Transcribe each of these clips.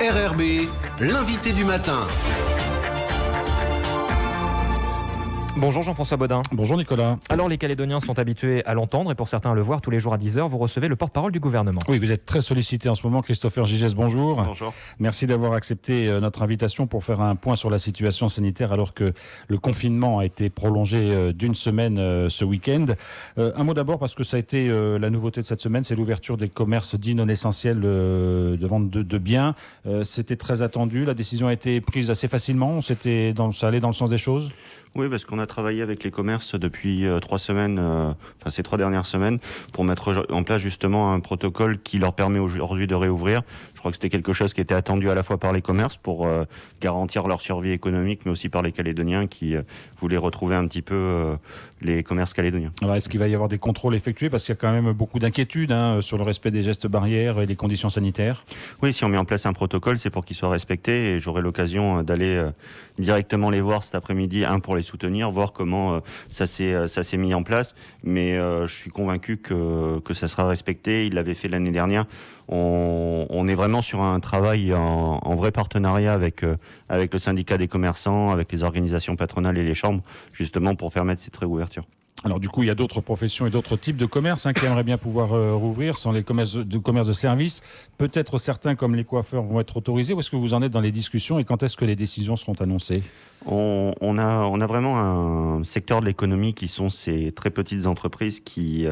RRB, l'invité du matin. Bonjour Jean-François Bodin. Bonjour Nicolas. Alors les Calédoniens sont habitués à l'entendre et pour certains à le voir tous les jours à 10h, vous recevez le porte-parole du gouvernement. Oui, vous êtes très sollicité en ce moment, Christopher Gigès, bonjour. Bonjour. Merci d'avoir accepté notre invitation pour faire un point sur la situation sanitaire alors que le confinement a été prolongé d'une semaine ce week-end. Un mot d'abord parce que ça a été la nouveauté de cette semaine, c'est l'ouverture des commerces dits non essentiels de vente de biens. C'était très attendu, la décision a été prise assez facilement, ça allait dans le sens des choses ? Oui, parce qu'on a travaillé avec les commerces depuis 3 semaines, ces 3 dernières semaines, pour mettre en place justement un protocole qui leur permet aujourd'hui de réouvrir. Je crois que c'était quelque chose qui était attendu à la fois par les commerces pour garantir leur survie économique, mais aussi par les Calédoniens qui voulaient retrouver un petit peu les commerces calédoniens. Alors, est-ce qu'il va y avoir des contrôles effectués ? Parce qu'il y a quand même beaucoup d'inquiétudes sur le respect des gestes barrières et les conditions sanitaires. Oui, si on met en place un protocole, c'est pour qu'il soit respecté et j'aurai l'occasion d'aller directement les voir cet après-midi, pour les soutenir, voir comment ça s'est mis en place. Mais je suis convaincu que ça sera respecté. Il l'avait fait l'année dernière. On est vraiment sur un travail en vrai partenariat avec le syndicat des commerçants, avec les organisations patronales et les chambres, justement pour permettre cette réouverture. Alors du coup, il y a d'autres professions et d'autres types de commerces qui aimeraient bien pouvoir rouvrir, ce sont les commerces de services. Peut-être certains, comme les coiffeurs, vont être autorisés. Où est-ce que vous en êtes dans les discussions et quand est-ce que les décisions seront annoncées ? On a vraiment un secteur de l'économie qui sont ces très petites entreprises qui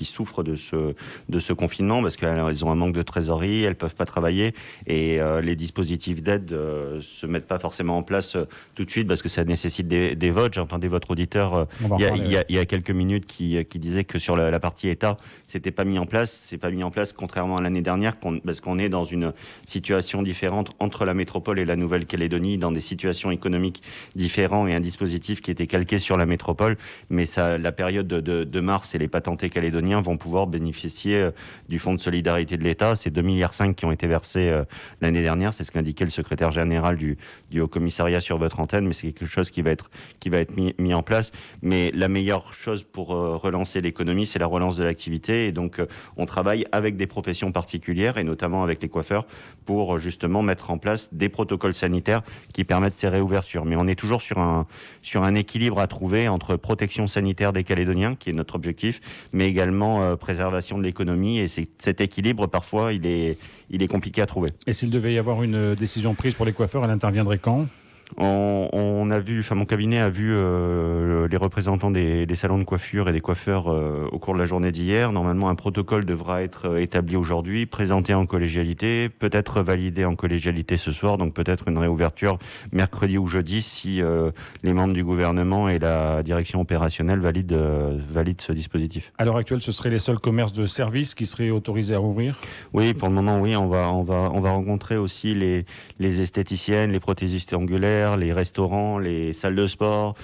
souffrent de ce confinement parce qu'elles ont un manque de trésorerie, elles peuvent pas travailler et les dispositifs d'aide se mettent pas forcément en place tout de suite parce que ça nécessite des votes. J'entendais votre auditeur il y a quelques minutes qui disait que sur la partie État, c'était pas mis en place. C'est pas mis en place contrairement à l'année dernière parce qu'on est dans une situation différente entre la métropole et la Nouvelle-Calédonie dans des situations économiques différents et un dispositif qui était calqué sur la métropole, mais la période de mars et les patentés calédoniens vont pouvoir bénéficier du fonds de solidarité de l'État. C'est 2,5 milliards qui ont été versés l'année dernière, c'est ce qu'indiquait le secrétaire général du Haut Commissariat sur votre antenne, mais c'est quelque chose qui va être mis en place. Mais la meilleure chose pour relancer l'économie, c'est la relance de l'activité, et donc on travaille avec des professions particulières, et notamment avec les coiffeurs, pour justement mettre en place des protocoles sanitaires qui permettent ces réouvertures. Mais on est toujours sur un équilibre à trouver entre protection sanitaire des Calédoniens, qui est notre objectif, mais également préservation de l'économie. Et cet équilibre, parfois, il est compliqué à trouver. Et s'il devait y avoir une décision prise pour les coiffeurs, elle interviendrait quand ? Mon cabinet a vu les représentants des salons de coiffure et des coiffeurs au cours de la journée d'hier. Normalement, un protocole devra être établi aujourd'hui, présenté en collégialité, peut-être validé en collégialité ce soir, donc peut-être une réouverture mercredi ou jeudi si les membres du gouvernement et la direction opérationnelle valident ce dispositif. À l'heure actuelle, ce seraient les seuls commerces de services qui seraient autorisés à rouvrir ? Oui, pour le moment, oui. On va rencontrer aussi les esthéticiennes, les prothésistes angulaires, les restaurants, les salles de sport,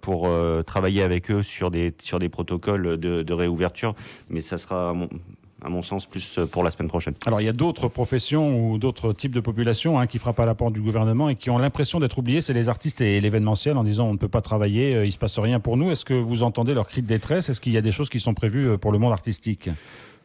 pour travailler avec eux sur des protocoles de réouverture. Mais ça sera, à mon sens, plus pour la semaine prochaine. Alors, il y a d'autres professions ou d'autres types de populations qui frappent à la porte du gouvernement et qui ont l'impression d'être oubliés. C'est les artistes et l'événementiel en disant on ne peut pas travailler, il se passe rien pour nous. Est-ce que vous entendez leurs cris de détresse ? Est-ce qu'il y a des choses qui sont prévues pour le monde artistique ?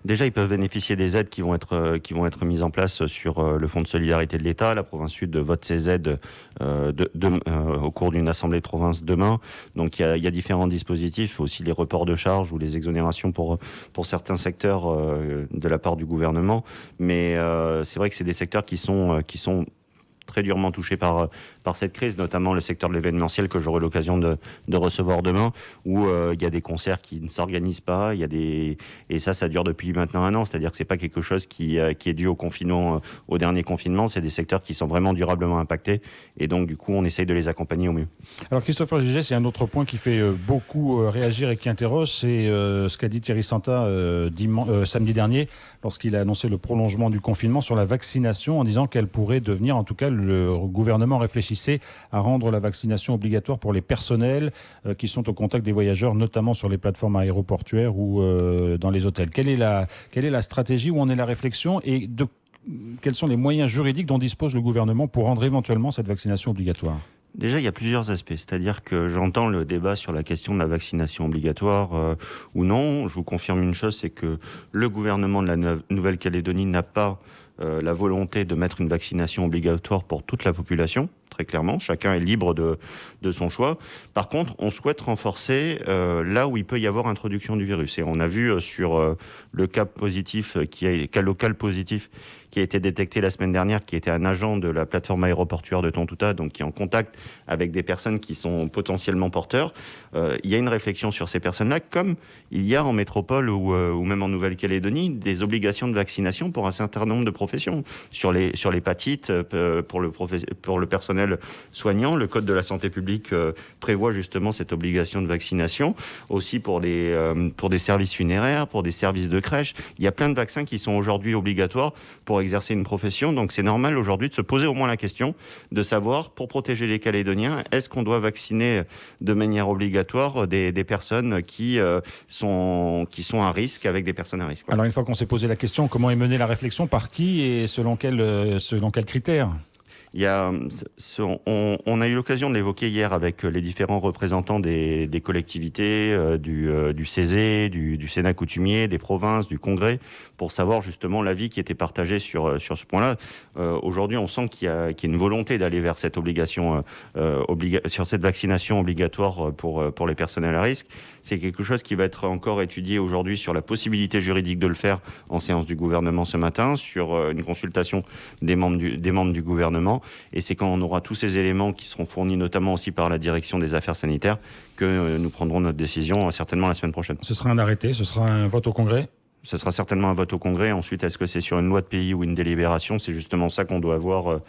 Déjà, ils peuvent bénéficier des aides qui vont être mises en place sur le fonds de solidarité de l'État. La province Sud vote ces aides au cours d'une assemblée de province demain. Donc, il y a différents dispositifs, aussi les reports de charges ou les exonérations pour certains secteurs de la part du gouvernement. Mais c'est vrai que c'est des secteurs qui sont très durement touchés par cette crise, notamment le secteur de l'événementiel que j'aurai l'occasion de recevoir demain, où il y a des concerts qui ne s'organisent pas, et ça dure depuis maintenant 1 an, c'est-à-dire que c'est pas quelque chose qui est dû au confinement, au dernier confinement, c'est des secteurs qui sont vraiment durablement impactés, et donc du coup on essaye de les accompagner au mieux. Alors Christopher Gigès, il y a un autre point qui fait beaucoup réagir et qui interroge, c'est ce qu'a dit Thierry Santa samedi dernier, lorsqu'il a annoncé le prolongement du confinement sur la vaccination, en disant qu'elle pourrait devenir, en tout cas le gouvernement réfléchissait à rendre la vaccination obligatoire pour les personnels qui sont au contact des voyageurs, notamment sur les plateformes aéroportuaires ou dans les hôtels. Quelle est la stratégie, où en est la réflexion et quels sont les moyens juridiques dont dispose le gouvernement pour rendre éventuellement cette vaccination obligatoire ? Déjà, il y a plusieurs aspects. C'est-à-dire que j'entends le débat sur la question de la vaccination obligatoire ou non. Je vous confirme une chose, c'est que le gouvernement de la Nouvelle-Calédonie n'a pas la volonté de mettre une vaccination obligatoire pour toute la population, très clairement. Chacun est libre de son choix. Par contre, on souhaite renforcer là où il peut y avoir introduction du virus. Et on a vu sur le cas local positif qui a été détecté la semaine dernière, qui était un agent de la plateforme aéroportuaire de Tontouta, donc qui est en contact avec des personnes qui sont potentiellement porteurs. Il y a une réflexion sur ces personnes-là, comme il y a en métropole ou même en Nouvelle-Calédonie, des obligations de vaccination pour un certain nombre de professions. Sur l'hépatite, pour le personnel soignant, le Code de la santé publique prévoit justement cette obligation de vaccination. Aussi pour des services funéraires, pour des services de crèche. Il y a plein de vaccins qui sont aujourd'hui obligatoires pour exercer une profession. Donc c'est normal aujourd'hui de se poser au moins la question de savoir, pour protéger les Calédoniens, est-ce qu'on doit vacciner de manière obligatoire des personnes qui sont à risque avec des personnes à risque. Voilà. Alors une fois qu'on s'est posé la question, comment est menée la réflexion, par qui et selon quels critères ? On a eu l'occasion de l'évoquer hier avec les différents représentants des collectivités, du CESE, du Sénat coutumier, des provinces, du Congrès, pour savoir justement l'avis qui était partagé sur ce point-là. Aujourd'hui, on sent qu'il y a une volonté d'aller vers cette obligation, sur cette vaccination obligatoire pour les personnels à risque. C'est quelque chose qui va être encore étudié aujourd'hui sur la possibilité juridique de le faire en séance du gouvernement ce matin, sur une consultation des membres du gouvernement. Et c'est quand on aura tous ces éléments qui seront fournis notamment aussi par la direction des affaires sanitaires que nous prendrons notre décision certainement la semaine prochaine. Ce sera un arrêté, ce sera un vote au Congrès ? Ce sera certainement un vote au Congrès. Ensuite, est-ce que c'est sur une loi de pays ou une délibération ? C'est justement ça qu'on doit voir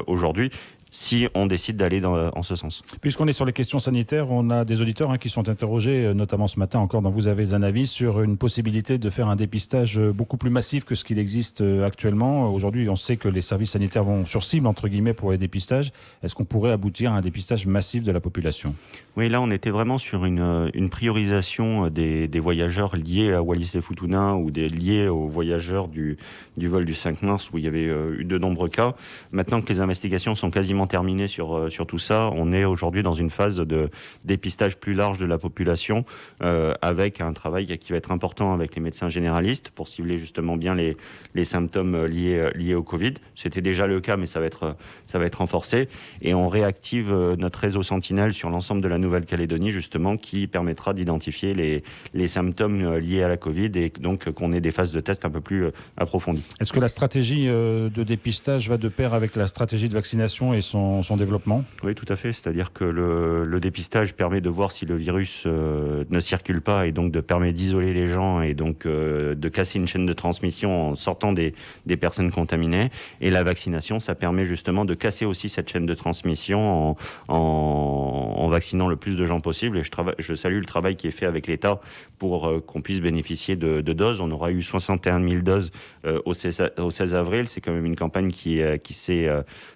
aujourd'hui, si on décide d'aller en ce sens. Puisqu'on est sur les questions sanitaires, on a des auditeurs qui sont interrogés, notamment ce matin encore, dont vous avez un avis, sur une possibilité de faire un dépistage beaucoup plus massif que ce qu'il existe actuellement. Aujourd'hui, on sait que les services sanitaires vont sur cible, entre guillemets, pour les dépistages. Est-ce qu'on pourrait aboutir à un dépistage massif de la population ? Oui, là, on était vraiment sur une priorisation des voyageurs liés à Wallis-et-Futuna ou liés aux voyageurs du vol du 5 mars, où il y avait eu de nombreux cas. Maintenant que les investigations sont quasiment terminé sur tout ça, on est aujourd'hui dans une phase de dépistage plus large de la population, avec un travail qui va être important avec les médecins généralistes pour cibler justement bien les symptômes liés au Covid. C'était déjà le cas, mais ça va être renforcé. Et on réactive notre réseau Sentinelle sur l'ensemble de la Nouvelle-Calédonie, justement, qui permettra d'identifier les symptômes liés à la Covid et donc qu'on ait des phases de test un peu plus approfondies. Est-ce que la stratégie de dépistage va de pair avec la stratégie de vaccination et son développement ? Oui, tout à fait. C'est-à-dire que le dépistage permet de voir si le virus ne circule pas et donc permet d'isoler les gens et donc de casser une chaîne de transmission en sortant des personnes contaminées. Et la vaccination, ça permet justement de casser aussi cette chaîne de transmission en vaccinant le plus de gens possible. Et je salue le travail qui est fait avec l'État pour qu'on puisse bénéficier de doses. On aura eu 61 000 doses au 16 avril. C'est quand même une campagne qui s'est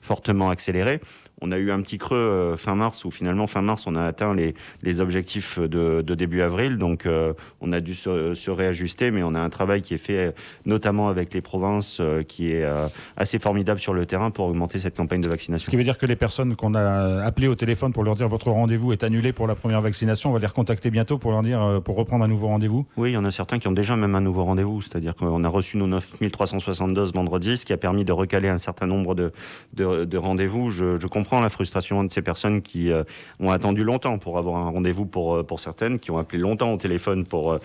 fortement accélérée. On a eu un petit creux fin mars, où finalement fin mars on a atteint les objectifs de début avril, donc on a dû se réajuster, mais on a un travail qui est fait notamment avec les provinces qui est assez formidable sur le terrain pour augmenter cette campagne de vaccination. Ce qui veut dire que les personnes qu'on a appelées au téléphone pour leur dire votre rendez-vous est annulé pour la première vaccination, on va les recontacter bientôt pour leur dire pour reprendre un nouveau rendez-vous ? Oui, il y en a certains qui ont déjà même un nouveau rendez-vous, c'est-à-dire qu'on a reçu nos 9360 doses vendredi, ce qui a permis de recaler un certain nombre de rendez-vous. Je comprends la frustration de ces personnes qui ont attendu longtemps pour avoir un rendez-vous pour certaines, qui ont appelé longtemps au téléphone pour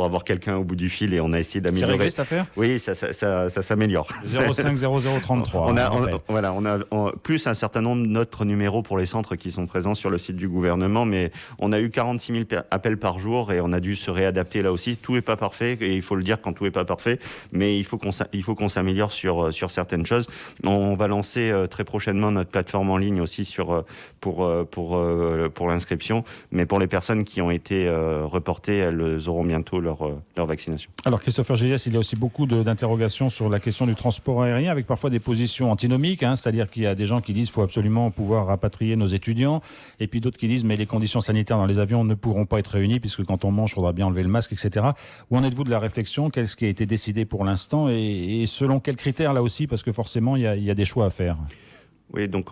avoir quelqu'un au bout du fil, et on a essayé d'améliorer. C'est réglé cette affaire ? Oui, ça s'améliore. 05 0033. On a plus un certain nombre d'autres numéros pour les centres qui sont présents sur le site du gouvernement, mais on a eu 46 000 appels par jour et on a dû se réadapter là aussi. Tout n'est pas parfait, et il faut le dire quand tout n'est pas parfait, mais il faut qu'on s'améliore sur certaines choses. On va lancer très prochainement notre plateforme en ligne aussi pour l'inscription, mais pour les personnes qui ont été reportées, elles auront bientôt leur vaccination. Alors Christopher Géliès, il y a aussi beaucoup d'interrogations sur la question du transport aérien, avec parfois des positions antinomiques, c'est-à-dire qu'il y a des gens qui disent qu'il faut absolument pouvoir rapatrier nos étudiants, et puis d'autres qui disent mais les conditions sanitaires dans les avions ne pourront pas être réunies, puisque quand on mange, il faudra bien enlever le masque, etc. Où en êtes-vous de la réflexion ? Qu'est-ce qui a été décidé pour l'instant, et selon quels critères là aussi, parce que forcément il y a des choix à faire. Oui, donc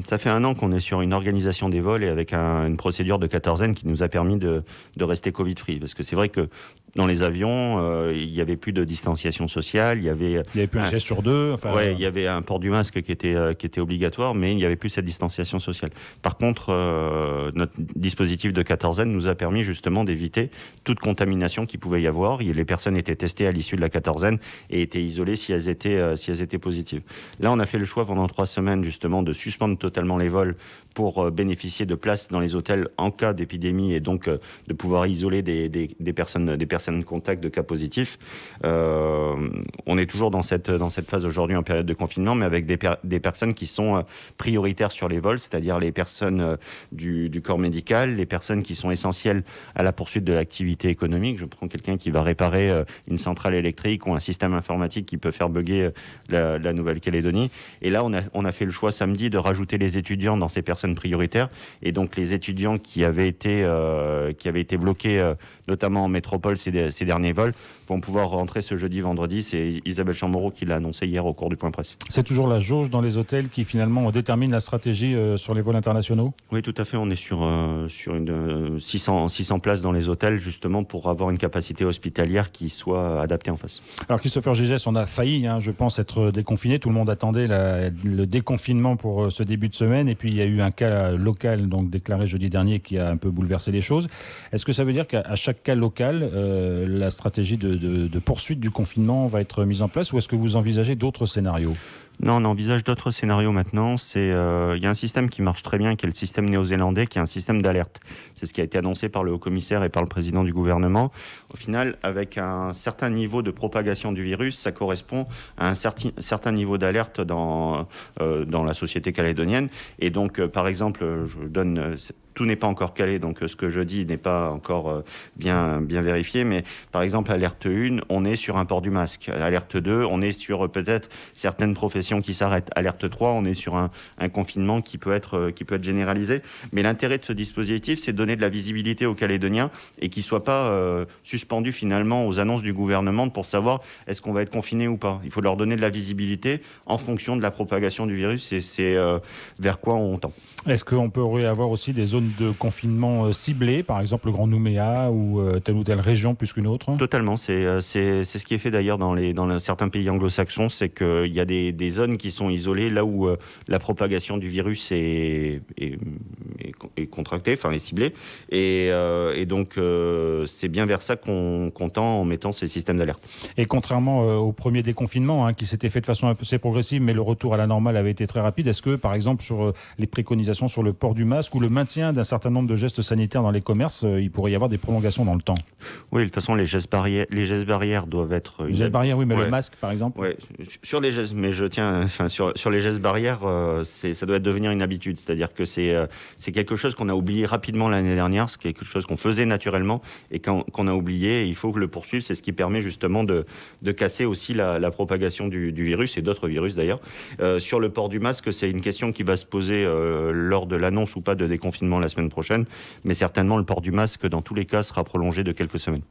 ça fait 1 an qu'on est sur une organisation des vols et avec une procédure de quatorzaine qui nous a permis de rester Covid-free. Parce que c'est vrai que dans les avions, il n'y avait plus de distanciation sociale, il y avait plus un geste sur deux. Enfin, il y avait un port du masque qui était obligatoire, mais il n'y avait plus cette distanciation sociale. Par contre, notre dispositif de quatorzaine nous a permis justement d'éviter toute contamination qu'il pouvait y avoir. Les personnes étaient testées à l'issue de la quatorzaine et étaient isolées si elles étaient positives. Là, on a fait le choix pendant 3 semaines justement de suspendre totalement les vols pour bénéficier de places dans les hôtels en cas d'épidémie et donc de pouvoir isoler des personnes contact de cas positifs. On est toujours dans cette phase aujourd'hui en période de confinement, mais avec des personnes qui sont prioritaires sur les vols, c'est-à-dire les personnes du corps médical, les personnes qui sont essentielles à la poursuite de l'activité économique. Je prends quelqu'un qui va réparer une centrale électrique ou un système informatique qui peut faire bugger la Nouvelle-Calédonie. Et là, on a fait le choix samedi de rajouter les étudiants dans ces personnes prioritaires. Et donc, les étudiants qui avaient été bloqués, notamment en métropole ces derniers vols, vont pouvoir rentrer ce jeudi, vendredi. C'est Isabelle Chamorro qui l'a annoncé hier au cours du point presse. C'est toujours la jauge dans les hôtels qui finalement détermine la stratégie sur les vols internationaux ? Oui, tout à fait. On est sur une 600 places dans les hôtels, justement pour avoir une capacité hospitalière qui soit adaptée en face. Alors Christopher Gégès, on a failli, je pense, être déconfiné. Tout le monde attendait le déconfinement pour ce début de semaine. Et puis il y a eu un cas local donc déclaré jeudi dernier qui a un peu bouleversé les choses. Est-ce que ça veut dire qu'à chaque cas local, la stratégie de poursuite du confinement va être mise en place, ou est-ce que vous envisagez d'autres scénarios ? Non, on envisage d'autres scénarios maintenant. Il y a un système qui marche très bien, qui est le système néo-zélandais, qui est un système d'alerte. C'est ce qui a été annoncé par le haut-commissaire et par le président du gouvernement. Au final, avec un certain niveau de propagation du virus, ça correspond à un certain niveau d'alerte dans la société calédonienne. Et donc, par exemple, tout n'est pas encore calé, donc ce que je dis n'est pas encore bien vérifié, mais par exemple, alerte 1, on est sur un port du masque. Alerte 2, on est sur peut-être certaines professions qui s'arrêtent. Alerte 3, on est sur un confinement qui peut être généralisé. Mais l'intérêt de ce dispositif, c'est de donner de la visibilité aux Calédoniens et qu'ils ne soient pas suspendus finalement aux annonces du gouvernement pour savoir est-ce qu'on va être confiné ou pas. Il faut leur donner de la visibilité en fonction de la propagation du virus et c'est vers quoi on tend. Est-ce qu'on pourrait avoir aussi des zones de confinement ciblées, par exemple le Grand Nouméa ou telle ou telle région plus qu'une autre ? Totalement, c'est ce qui est fait d'ailleurs dans certains pays anglo-saxons, c'est qu'il y a des zones qui sont isolées là où la propagation du virus est contractée, enfin est ciblée, et donc c'est bien vers ça qu'on tend en mettant ces systèmes d'alerte. Et contrairement au premier déconfinement qui s'était fait de façon assez progressive, mais le retour à la normale avait été très rapide, est-ce que par exemple sur les préconisations sur le port du masque ou le maintien d'un certain nombre de gestes sanitaires dans les commerces, il pourrait y avoir des prolongations dans le temps? Oui, de toute façon, les gestes barrières doivent être... Les gestes barrières, oui, mais le masque, par exemple? Oui, sur les gestes, mais sur les gestes barrières, ça doit devenir une habitude. C'est-à-dire que c'est quelque chose qu'on a oublié rapidement l'année dernière, c'est quelque chose qu'on faisait naturellement et qu'on a oublié. Et il faut le poursuivre, c'est ce qui permet justement de casser aussi la propagation du virus et d'autres virus d'ailleurs. Sur le port du masque, c'est une question qui va se poser lors de l'annonce ou pas de déconfinement la semaine prochaine, mais certainement le port du masque dans tous les cas sera prolongé de quelques semaines.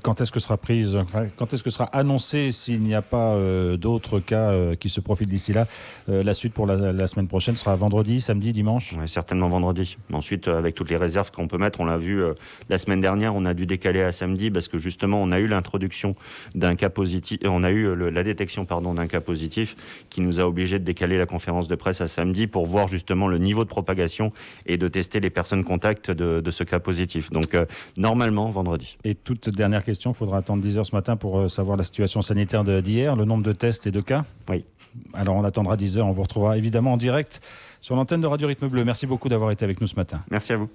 Quand est-ce que sera annoncé, s'il n'y a pas d'autres cas qui se profilent d'ici là, la suite pour la semaine prochaine sera vendredi, samedi, dimanche? Ouais, certainement vendredi. Ensuite, avec toutes les réserves qu'on peut mettre, on l'a vu la semaine dernière, on a dû décaler à samedi parce que justement, on a eu l'introduction d'un cas positif, on a eu la détection d'un cas positif qui nous a obligés de décaler la conférence de presse à samedi pour voir justement le niveau de propagation et de tester les personnes contacts de ce cas positif. Donc, normalement, vendredi. Et toute dernière question, il faudra attendre 10h ce matin pour savoir la situation sanitaire d'hier, le nombre de tests et de cas. Oui. Alors on attendra 10h, on vous retrouvera évidemment en direct sur l'antenne de Radio Rythme Bleu. Merci beaucoup d'avoir été avec nous ce matin. Merci à vous.